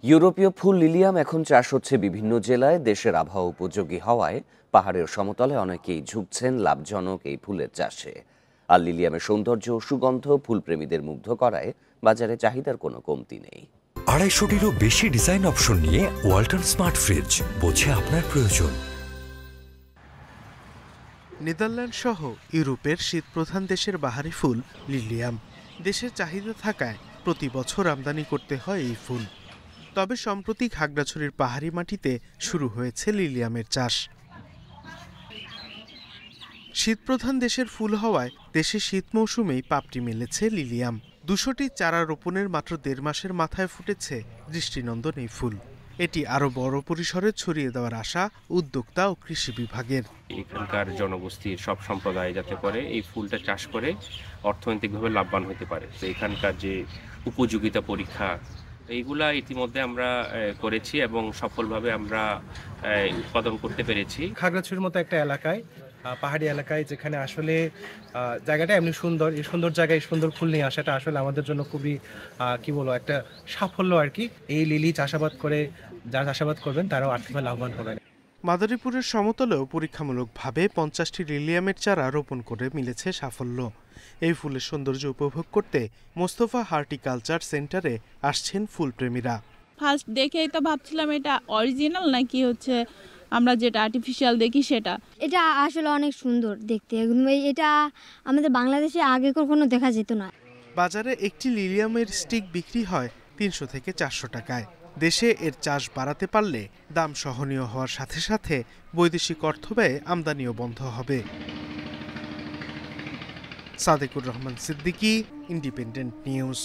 ইউরোপীয় ফুল লিলিয়াম এখন চাষ হচ্ছে বিভিন্ন জেলায়। দেশের আবহাওয়া উপযোগী হওয়ায় পাহাড়ের সমতলে অনেকেই ঝুঁকছেন লাভজনক এই ফুলের চাষে। আর লিলিয়ামের সৌন্দর্য ও সুগন্ধ ফুলপ্রেমীদের মুগ্ধ করায় বাজারে চাহিদার কোনো কমতি নেই। 250-টিরও বেশি ডিজাইন অপশন নিয়ে ওয়ালটন স্মার্ট ফ্রিজ, বোঝে আপনার প্রয়োজন। নেদারল্যান্ড সহ ইউরোপের শীতপ্রধান দেশের বাহারি ফুল লিলিয়াম দেশের চাহিদা থাকায় প্রতি বছর আমদানি করতে হয় এই ফুল। তবে সম্প্রতি খাগড়াছড়ির পাহাড়ি মাটিতে শুরু হয়েছে লিলিয়ামের চাষ। শীতপ্রধান দেশের ফুল হওয়ায় দেশে শীত মৌসুমেই পাপড়ি মেলেছে লিলিয়াম। 200টি চারা রোপণের মাত্র 1.5 মাসের মাথায় ফুটেছে দৃষ্টিনন্দন এই ফুল। এটি আরো বড় পরিসরে ছড়িয়ে দেওয়ার আশা উদ্যোক্তা ও কৃষি বিভাগের। এখানকার জনগোষ্ঠীর সব সম্প্রদায় যাতে করে এই ফুলটা চাষ করে অর্থনৈতিকভাবে লাভবান হতে পারে। তো এখানকার যে উপযোগিতা পরীক্ষা এইগুলা ইতিমধ্যে আমরা করেছি এবং সফলভাবে আমরা উৎপাদন করতে পেরেছি। খাগড়াছড়ির মতো একটা এলাকায়, পাহাড়ি এলাকায়, যেখানে আসলে জায়গাটা এমনি সুন্দর, এই সুন্দর জায়গায় সুন্দর ফুল নিয়ে আসাটা আসলে আমাদের জন্য খুবই একটা সাফল্য আর কি। এই লিলি চাষাবাদ করে যারা চাষাবাদ করবেন তারাও আর্থিকভাবে লাভবান হবেন। মাদারীপুরের সমতলেও পরীক্ষামূলকভাবে 50টি লিলিয়ামের চারা রোপণ করে মিলেছে সাফল্য। এই ফুলের সৌন্দর্য উপভোগ করতে মোস্তফা হর্টিকালচার সেন্টারে আসছেন ফুলপ্রেমীরা। ফার্স্ট দেখেই তো ভাবছিলাম এটা অরিজিনাল নাকি হচ্ছে আমরা যেটা আর্টিফিশিয়াল দেখি সেটা। এটা আসলে অনেক সুন্দর দেখতে, এটা আমাদের বাংলাদেশে আগে কখনো দেখা যেত না। বাজারে একটি লিলিয়ামের স্টিক বিক্রি হয় 300 থেকে 400 টাকায়। দেশে এর চাষ বাড়াতে পারলে দাম সহনীয় হওয়ার সাথে সাথে বৈদেশিক অর্থ ব্যয় আমদানিও বন্ধ হবে। Sadequr Rahman Siddiqui, independent news.